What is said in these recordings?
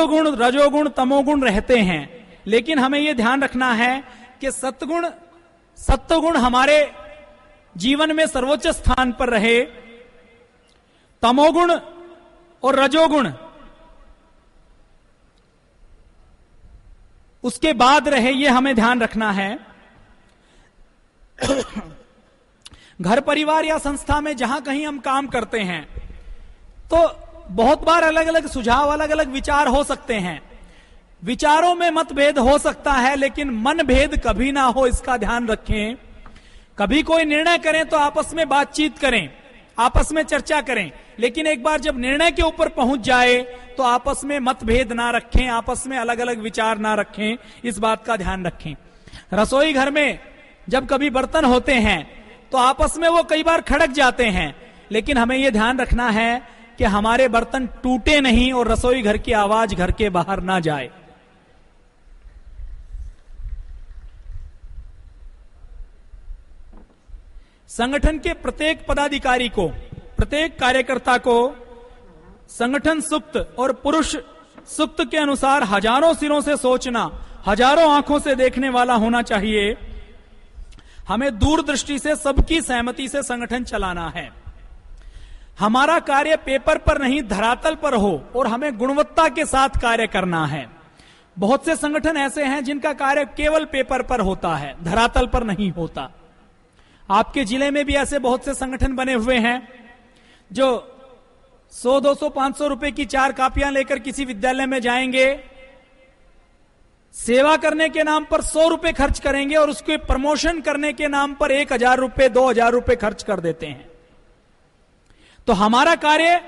सत्वगुण, रजोगुण, तमोगुण रहते हैं, लेकिन हमें यह ध्यान रखना है कि सत्वगुण हमारे जीवन में सर्वोच्च स्थान पर रहे, तमोगुण और रजोगुण उसके बाद रहे, यह हमें ध्यान रखना है। घर परिवार या संस्था में जहां कहीं हम काम करते हैं तो बहुत बार अलग अलग सुझाव, अलग अलग विचार हो सकते हैं, विचारों में मतभेद हो सकता है, लेकिन मनभेद कभी ना हो, इसका ध्यान रखें। कभी कोई निर्णय करें तो आपस में बातचीत करें, आपस में चर्चा करें, लेकिन एक बार जब निर्णय के ऊपर पहुंच जाए तो आपस में मतभेद ना रखें, आपस में अलग अलग विचार ना रखें, इस बात का ध्यान रखें। रसोई घर में जब कभी बर्तन होते हैं तो आपस में वो कई बार खड़क जाते हैं, लेकिन हमें यह ध्यान रखना है कि हमारे बर्तन टूटे नहीं और रसोई घर की आवाज घर के बाहर ना जाए। संगठन के प्रत्येक पदाधिकारी को, प्रत्येक कार्यकर्ता को संगठन सूक्त और पुरुष सूक्त के अनुसार हजारों सिरों से सोचना, हजारों आंखों से देखने वाला होना चाहिए। हमें दूरदृष्टि से सबकी सहमति से संगठन चलाना है। हमारा कार्य पेपर पर नहीं धरातल पर हो और हमें गुणवत्ता के साथ कार्य करना है। बहुत से संगठन ऐसे हैं जिनका कार्य केवल पेपर पर होता है, धरातल पर नहीं होता। आपके जिले में भी ऐसे बहुत से संगठन बने हुए हैं जो 100, 200, 500 रुपए की 4 कापियां लेकर किसी विद्यालय में जाएंगे, सेवा करने के नाम पर 100 रुपए खर्च करेंगे और उसके प्रमोशन करने के नाम पर 1000 रुपए, 2000 रुपए खर्च कर देते हैं। तो हमारा कार्य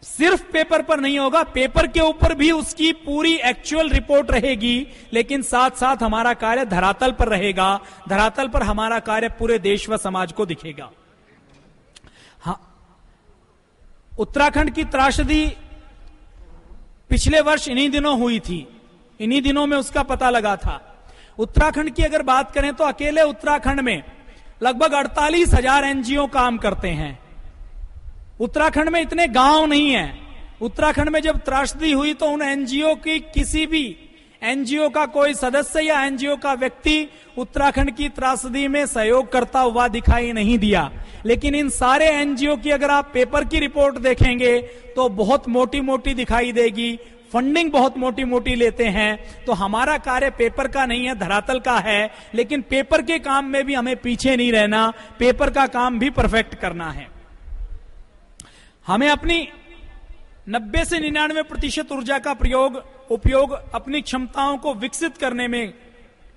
सिर्फ पेपर पर नहीं होगा, पेपर के ऊपर भी उसकी पूरी एक्चुअल रिपोर्ट रहेगी, लेकिन साथ साथ हमारा कार्य धरातल पर रहेगा। धरातल पर हमारा कार्य पूरे देश व समाज को दिखेगा। हाँ, उत्तराखंड की त्रासदी पिछले वर्ष इन्हीं दिनों हुई थी, इन्हीं दिनों में उसका पता लगा था। उत्तराखंड की अगर बात करें तो अकेले उत्तराखंड में लगभग 48,000 एनजीओ काम करते हैं। उत्तराखंड में इतने गांव नहीं है। उत्तराखंड में जब त्रासदी हुई तो उन एनजीओ की किसी भी एनजीओ का कोई सदस्य या एनजीओ का व्यक्ति उत्तराखंड की त्रासदी में सहयोग करता हुआ दिखाई नहीं दिया। लेकिन इन सारे एनजीओ की अगर आप पेपर की रिपोर्ट देखेंगे तो बहुत मोटी मोटी दिखाई देगी, फंडिंग बहुत मोटी मोटी लेते हैं। तो हमारा कार्य पेपर का नहीं है, धरातल का है, लेकिन पेपर के काम में भी हमें पीछे नहीं रहना, पेपर का काम भी परफेक्ट करना है। हमें अपनी 90 से 99% ऊर्जा का उपयोग अपनी क्षमताओं को विकसित करने में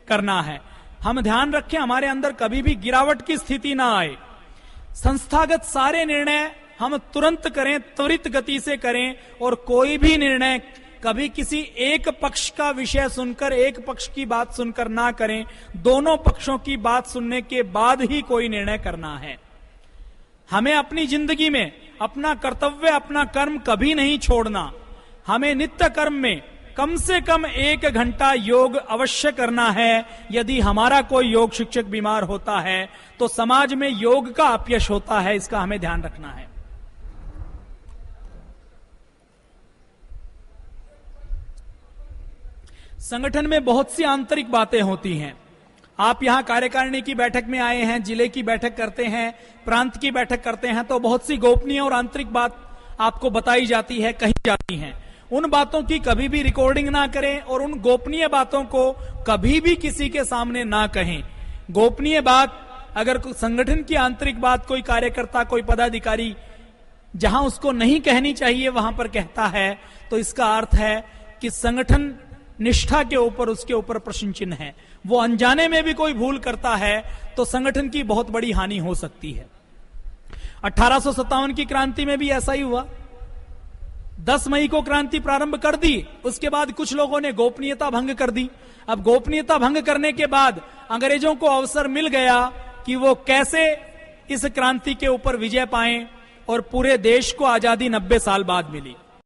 करना है। हम ध्यान रखें हमारे अंदर कभी भी गिरावट की स्थिति ना आए। संस्थागत सारे निर्णय हम तुरंत करें, त्वरित गति से करें, और कोई भी निर्णय कभी किसी एक पक्ष का विषय सुनकर, एक पक्ष की बात सुनकर ना करें। दोनों पक्षों की बात सुनने के बाद ही कोई निर्णय करना है। हमें अपनी जिंदगी में अपना कर्तव्य, अपना कर्म कभी नहीं छोड़ना। हमें नित्य कर्म में कम से कम 1 घंटा योग अवश्य करना है। यदि हमारा कोई योग शिक्षक बीमार होता है तो समाज में योग का अपयश होता है, इसका हमें ध्यान रखना है। संगठन में बहुत सी आंतरिक बातें होती हैं। आप यहां कार्यकारिणी की बैठक में आए हैं, जिले की बैठक करते हैं, प्रांत की बैठक करते हैं, तो बहुत सी गोपनीय और आंतरिक बात आपको बताई जाती है, कही जाती हैं। उन बातों की कभी भी रिकॉर्डिंग ना करें और उन गोपनीय बातों को कभी भी किसी के सामने ना कहें। गोपनीय बात, अगर संगठन की आंतरिक बात कोई कार्यकर्ता, कोई पदाधिकारी जहां उसको नहीं कहनी चाहिए वहां पर कहता है, तो इसका अर्थ है कि संगठन निष्ठा के ऊपर, उसके ऊपर प्रश्न चिन्ह है। वो अनजाने में भी कोई भूल करता है तो संगठन की बहुत बड़ी हानि हो सकती है। 1857 की क्रांति में भी ऐसा ही हुआ। 10 मई को क्रांति प्रारंभ कर दी, उसके बाद कुछ लोगों ने गोपनीयता भंग कर दी। अब गोपनीयता भंग करने के बाद अंग्रेजों को अवसर मिल गया कि वो कैसे इस क्रांति के ऊपर विजय पाएं, और पूरे देश को आजादी 90 साल बाद मिली।